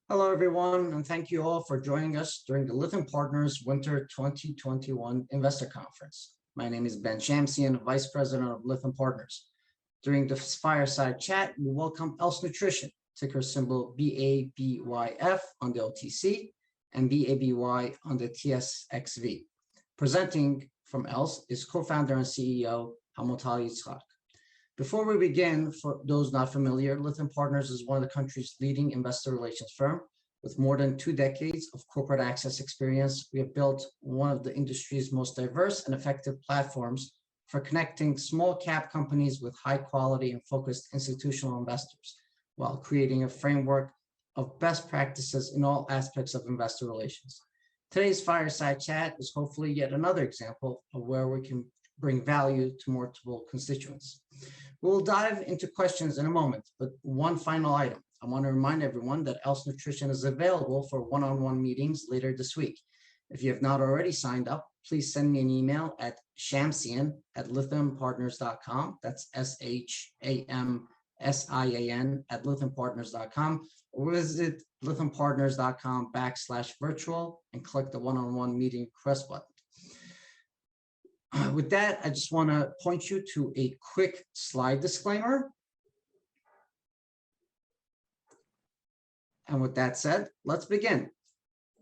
Hello, everyone, and thank you all for joining us during the Lytham Partners Winter 2021 Investor Conference. My name is Ben Shamsian, Vice President of Lytham Partners. During this Fireside chat, we welcome Else Nutrition, ticker symbol BABYF on the OTC and BABY on the TSXV. Presenting from Else is co-founder and CEO Hamutal Yitzhak. Before we begin, for those not familiar, Lytham Partners is one of the country's leading investor relations firm. With more than 2 decades of corporate access experience, we have built one of the industry's most diverse and effective platforms for connecting small cap companies with high quality and focused institutional investors, while creating a framework of best practices in all aspects of investor relations. Today's Fireside Chat is hopefully yet another example of where we can bring value to multiple constituents. We'll dive into questions in a moment, but one final item. I want to remind everyone that Else Nutrition is available for one-on-one meetings later this week. If you have not already signed up, please send me an email at shamsian@lythampartners.com. That's SHAMSIAN @lythampartners.com, or visit lythampartners.com/virtual and click the one-on-one meeting request button. With that, I just want to point you to a quick slide disclaimer. And with that said, let's begin.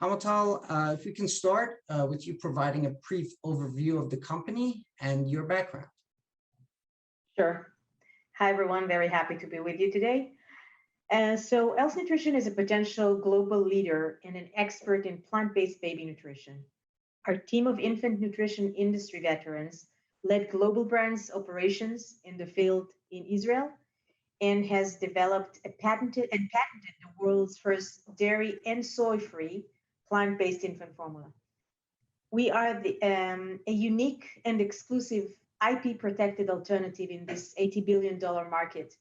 Hamutal, if we can start with you providing a brief overview of the company and your background. Sure. Hi, everyone. Very happy to be with you today. So Else Nutrition is a potential global leader and an expert in plant-based baby nutrition. Our team of infant nutrition industry veterans led global brands operations in the field in Israel and has developed and patented the world's first dairy and soy-free plant-based infant formula. We are a unique and exclusive IP-protected alternative in this $80 billion market.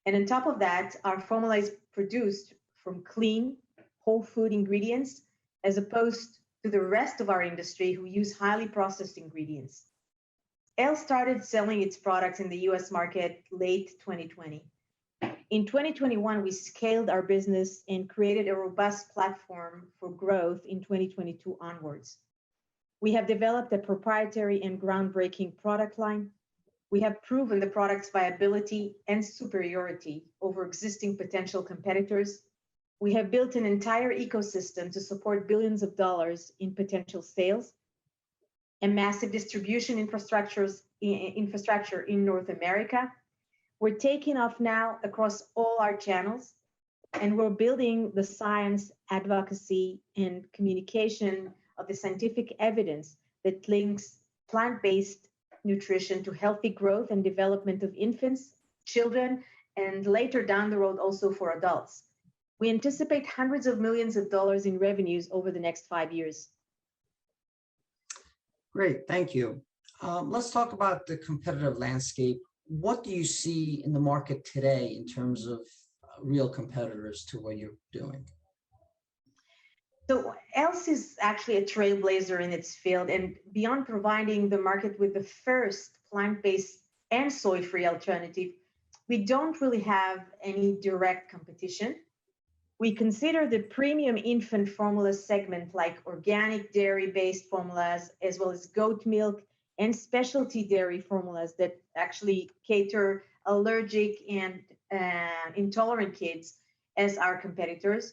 And on top of that, our formula is produced from clean, whole food ingredients, as opposed to the rest of our industry who use highly processed ingredients. Else started selling its products in the US market late 2020. In 2021, we scaled our business and created a robust platform for growth in 2022 onwards. We have developed a proprietary and groundbreaking product line. We have proven the product's viability and superiority over existing potential competitors. We have built an entire ecosystem to support billions of dollars in potential sales, a massive distribution infrastructure in North America. We're taking off now across all our channels, and we're building the science, advocacy, and communication of the scientific evidence that links plant-based nutrition to healthy growth and development of infants, children, and later down the road also for adults. We anticipate hundreds of millions of dollars in revenues over the next 5 years. Great, thank you. Let's talk about the competitive landscape. What do you see in the market today in terms of real competitors to what you're doing? So Else is actually a trailblazer in its field, and beyond providing the market with the first plant-based and soy-free alternative, we don't really have any direct competition. We consider the premium infant formula segment like organic dairy-based formulas, as well as goat milk and specialty dairy formulas that actually cater allergic and intolerant kids as our competitors.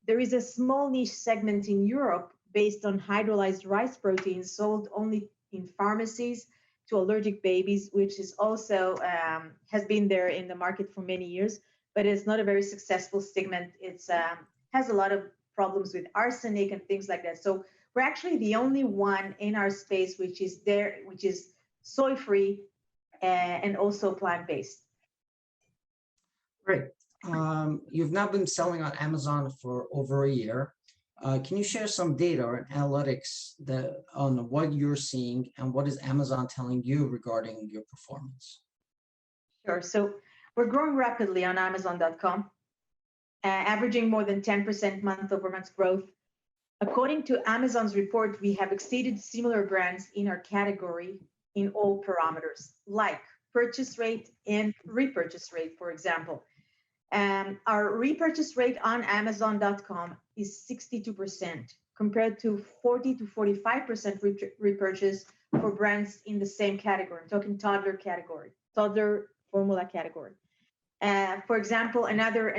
There is a small niche segment in Europe based on hydrolyzed rice proteins sold only in pharmacies to allergic babies, which is also has been there in the market for many years, but it's not a very successful segment. It's has a lot of problems with arsenic and things like that. So we're actually the only one in our space which is soy-free and also plant-based. Great. You've now been selling on Amazon for over a year. Can you share some data or analytics on what you're seeing and what is Amazon telling you regarding your performance? Sure. So we're growing rapidly on Amazon.com, averaging more than 10% month-over-month growth. According to Amazon's report, we have exceeded similar brands in our category in all parameters, like purchase rate and repurchase rate, for example. Our repurchase rate on Amazon.com is 62% compared to 40 to 45% repurchase for brands in the same category. I'm talking toddler category, toddler formula category. For example, another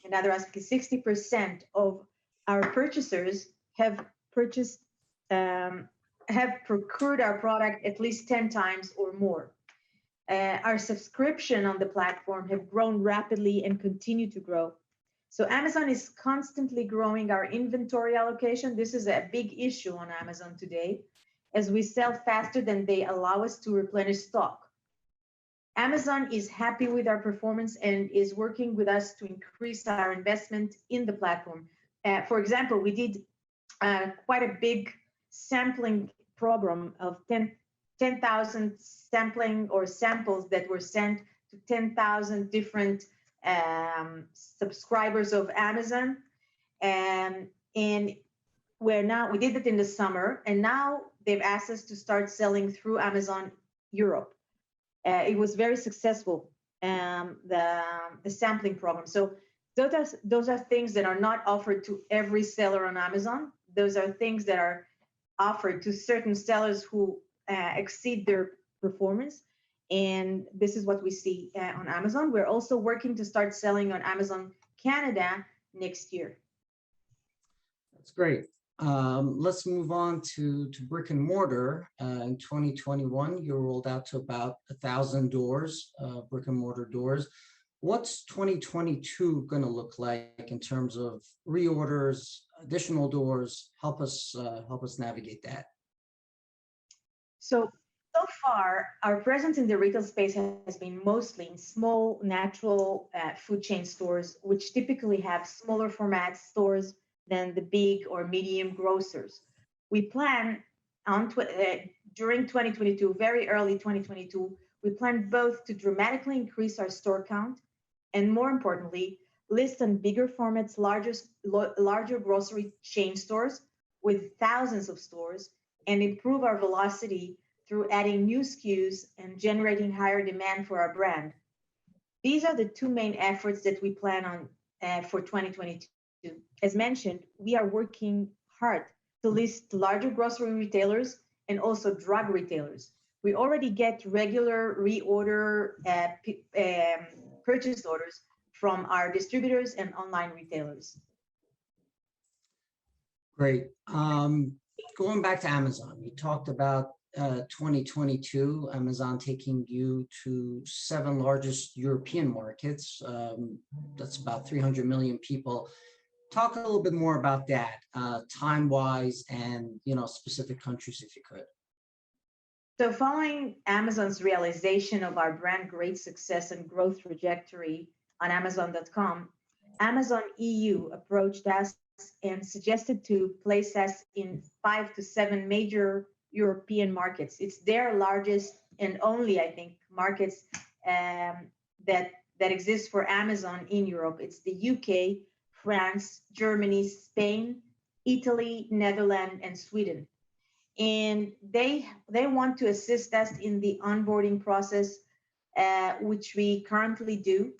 aspect is 60% of our purchasers have purchased, have procured our product at least 10 times or more. Our subscription on the platform have grown rapidly and continue to grow. So Amazon is constantly growing our inventory allocation. This is a big issue on Amazon today, as we sell faster than they allow us to replenish stock. Amazon is happy with our performance and is working with us to increase our investment in the platform. For example, we did quite a big sampling program of 10,000 sampling or samples that were sent to 10,000 different subscribers of Amazon. And we did it in the summer, and now they've asked us to start selling through Amazon Europe. It was very successful, the sampling program. So those are things that are not offered to every seller on Amazon. Those are things that are offered to certain sellers who exceed their performance. And this is what we see on Amazon. We're also working to start selling on Amazon Canada next year. That's great. Let's move on to brick and mortar. In 2021, you rolled out to about 1,000 doors, brick and mortar doors. What's 2022 going to look like in terms of reorders, additional doors? Help us navigate that. So far, our presence in the retail space has been mostly in small, natural food chain stores, which typically have smaller format stores than the big or medium grocers. We plan on during 2022, very early 2022, we plan both to dramatically increase our store count and, more importantly, list on bigger formats, larger grocery chain stores with thousands of stores, and improve our velocity through adding new SKUs and generating higher demand for our brand. These are the two main efforts that we plan on for 2022. As mentioned, we are working hard to list larger grocery retailers and also drug retailers. We already get regular reorder purchase orders from our distributors and online retailers. Great. Going back to Amazon, you talked about 2022, Amazon taking you to 7 largest European markets. That's about 300 million people. Talk a little bit more about that, time-wise, and specific countries, if you could. So following Amazon's realization of our brand great success and growth trajectory on Amazon.com, Amazon EU approached us and suggested to place us in 5 to 7 major European markets. It's their largest and only, I think, markets that exist for Amazon in Europe. It's the UK, France, Germany, Spain, Italy, Netherlands, and Sweden. And they want to assist us in the onboarding process, which we currently do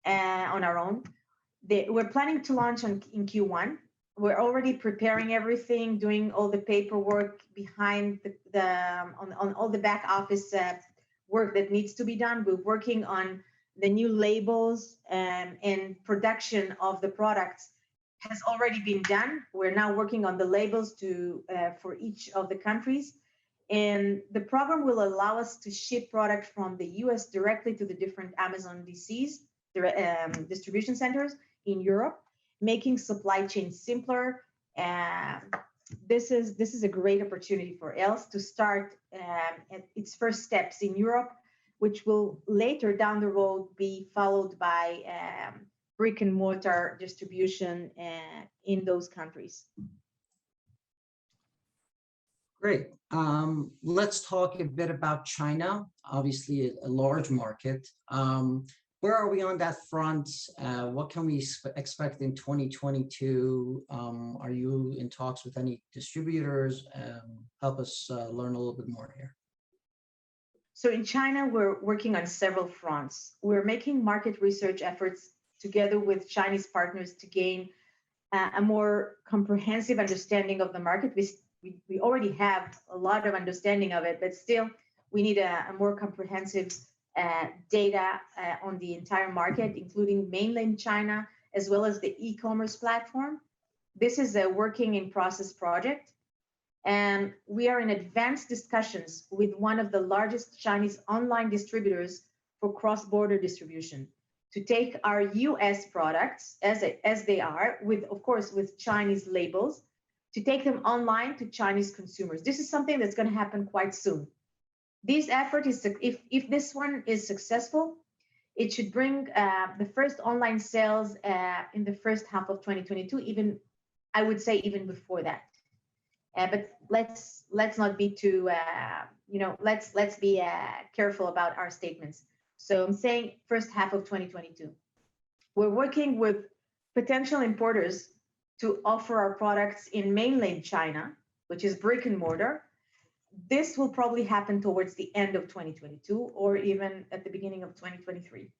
on our own. We're planning to launch in Q1. We're already preparing everything, doing all the paperwork behind on all the back office work that needs to be done. We're working on the new labels and production of the products has already been done. We're now working on the labels for each of the countries. And the program will allow us to ship product from the US directly to the different Amazon DCs, distribution centers in Europe, making supply chain simpler. This is a great opportunity for ELS to start its first steps in Europe, which will later down the road be followed by brick and mortar distribution in those countries. Great. Let's talk a bit about China, obviously a large market. Where are we on that front? What can we expect in 2022? Are you in talks with any distributors? Help us learn a little bit more here. So in China, we're working on several fronts. We're making market research efforts together with Chinese partners to gain a more comprehensive understanding of the market. We already have a lot of understanding of it, but still we need a more comprehensive data on the entire market, including mainland China, as well as the e-commerce platform. This is a working in process project. And we are in advanced discussions with one of the largest Chinese online distributors for cross-border distribution to take our US products as they are, with, of course, with Chinese labels, to take them online to Chinese consumers. This is something that's going to happen quite soon. This effort is, if this one is successful, it should bring the first online sales in the first half of 2022, even, I would say, even before that. But let's not be too, let's be careful about our statements. So I'm saying first half of 2022. We're working with potential importers to offer our products in mainland China, which is brick and mortar. This will probably happen towards the end of 2022 or even at the beginning of 2023.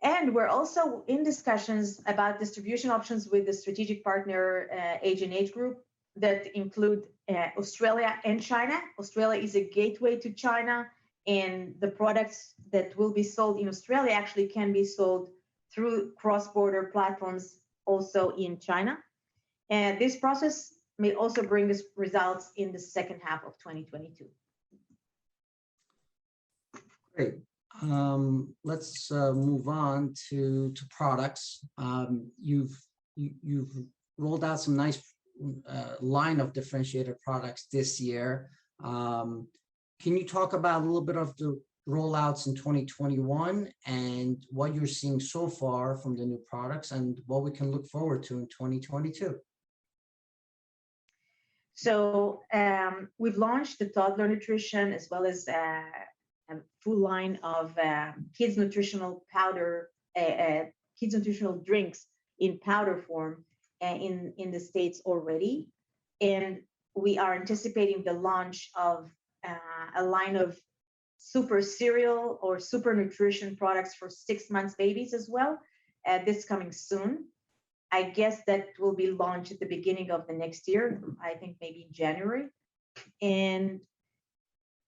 And we're also in discussions about distribution options with the strategic partner H&H Group that include Australia and China. Australia is a gateway to China, and the products that will be sold in Australia actually can be sold through cross-border platforms also in China. And this process may also bring us results in the second half of 2022. Great. Let's move on to products. You've rolled out some nice line of differentiated products this year. Can you talk about a little bit of the rollouts in 2021 and what you're seeing so far from the new products and what we can look forward to in 2022? So we've launched the toddler nutrition as well as a full line of kids nutritional powder, kids nutritional drinks in powder form in the States already. And we are anticipating the launch of a line of super cereal or super nutrition products for 6 months babies as well, this coming soon. I guess that will be launched at the beginning of the next year, I think maybe in January. And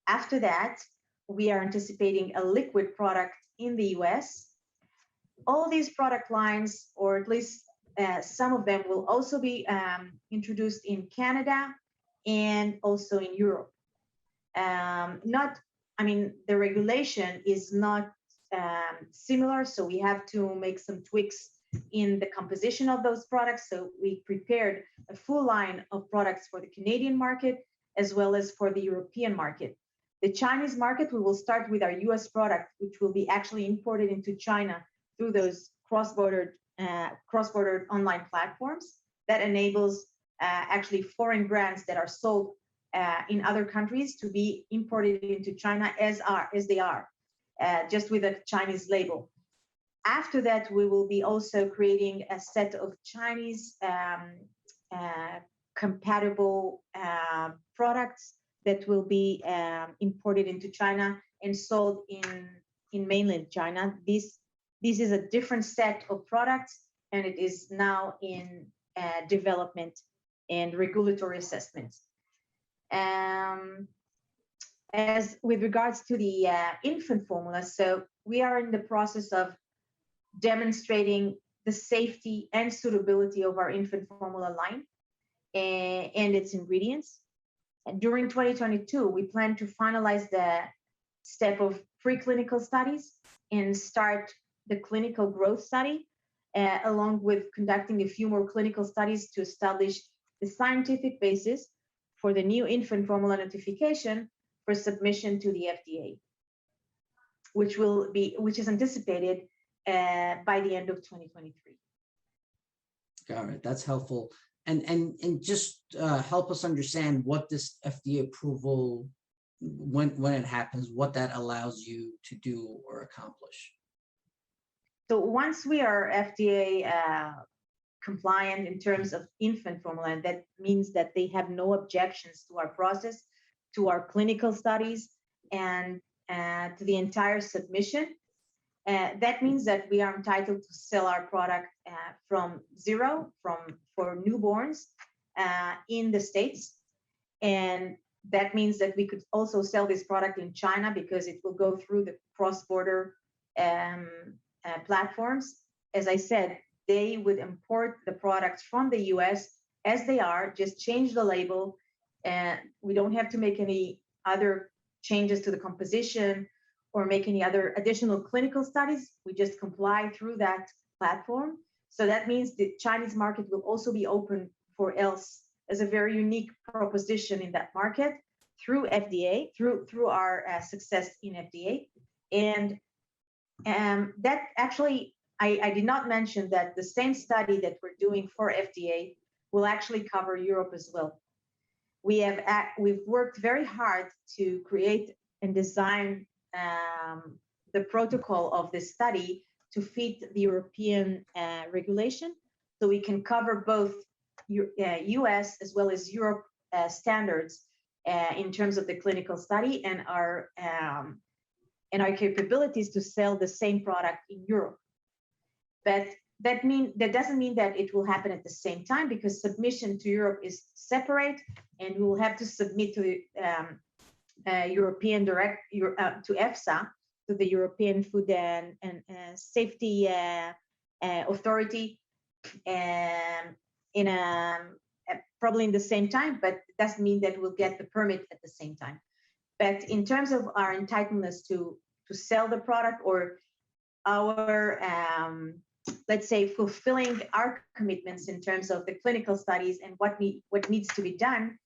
after that, we are anticipating a liquid product in the US. All these product lines, or at least some of them, will also be introduced in Canada and also in Europe. The regulation is not similar, so we have to make some tweaks in the composition of those products. So we prepared a full line of products for the Canadian market as well as for the European market. The Chinese market, we will start with our US product, which will be actually imported into China through those cross-border online platforms that enables actually foreign brands that are sold in other countries to be imported into China as they are, just with a Chinese label. After that, we will be also creating a set of Chinese compatible products that will be imported into China and sold in mainland China. This is a different set of products, and it is now in development and regulatory assessments. As with regards to the infant formula, so we are in the process of demonstrating the safety and suitability of our infant formula line and its ingredients. And during 2022, we plan to finalize the step of preclinical studies and start the clinical growth study, along with conducting a few more clinical studies to establish the scientific basis for the new infant formula notification for submission to the FDA, which is anticipated by the end of 2023. Got it. That's helpful. And just help us understand what this FDA approval, when it happens, what that allows you to do or accomplish. So once we are FDA compliant in terms of infant formula, and that means that they have no objections to our process, to our clinical studies, and to the entire submission. That means that we are entitled to sell our product from zero, for newborns in the States. And that means that we could also sell this product in China because it will go through the cross-border platforms. As I said, they would import the products from the US as they are, just change the label, and we don't have to make any other changes to the composition or make any other additional clinical studies. We just comply through that platform. So that means the Chinese market will also be open for else as a very unique proposition in that market through FDA, through our success in FDA. And that actually, I did not mention that the same study that we're doing for FDA will actually cover Europe as well. We've worked very hard to create and design the protocol of this study to fit the European regulation, so we can cover both US as well as Europe standards in terms of the clinical study and our capabilities to sell the same product in Europe. But that doesn't mean that it will happen at the same time, because submission to Europe is separate, and we will have to submit to the European to EFSA, to the European Food and Safety Authority, probably in the same time, but it doesn't mean that we'll get the permit at the same time. But in terms of our entitlements to sell the product, or our let's say fulfilling our commitments in terms of the clinical studies and what needs to be done,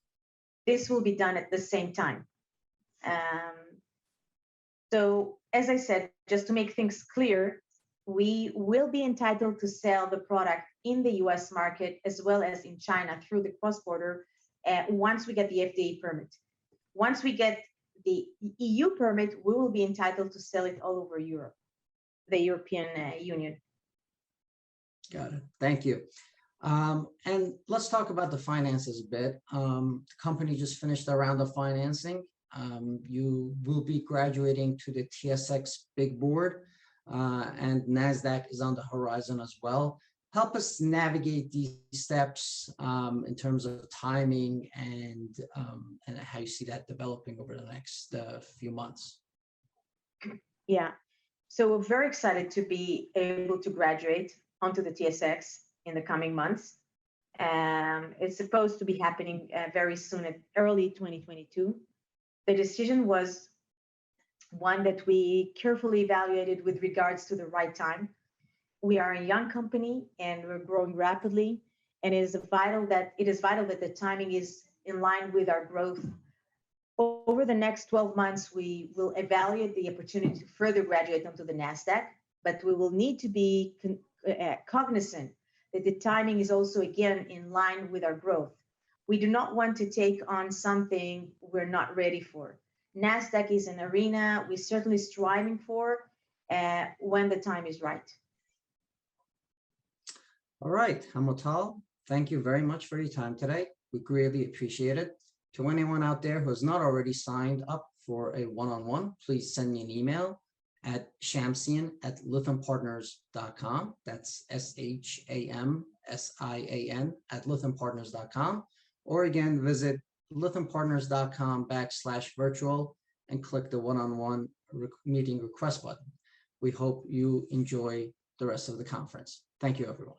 this will be done at the same time. So as I said, just to make things clear, we will be entitled to sell the product in the US market as well as in China through the cross-border once we get the FDA permit. Once we get the EU permit, we will be entitled to sell it all over Europe, the European Union. Got it. Thank you. And let's talk about the finances a bit. The company just finished a round of financing. You will be graduating to the TSX Big Board, and NASDAQ is on the horizon as well. Help us navigate these steps in terms of timing and how you see that developing over the next few months. Yeah, so we're very excited to be able to graduate onto the TSX in the coming months. It's supposed to be happening very soon, at early 2022. The decision was one that we carefully evaluated with regards to the right time. We are a young company and we're growing rapidly, and it is vital that the timing is in line with our growth. Over the next 12 months, we will evaluate the opportunity to further graduate onto the NASDAQ, but we will need to be cognizant that the timing is also, again, in line with our growth. We do not want to take on something we're not ready for. NASDAQ is an arena we're certainly striving for when the time is right. All right, Hamutal, thank you very much for your time today. We greatly appreciate it. To anyone out there who has not already signed up for a one-on-one, please send me an email at shamsian@lythampartners.com. That's SHAMSIAN @lythampartners.com. Or again, visit lythampartners.com/virtual and click the one-on-one meeting request button. We hope you enjoy the rest of the conference. Thank you, everyone.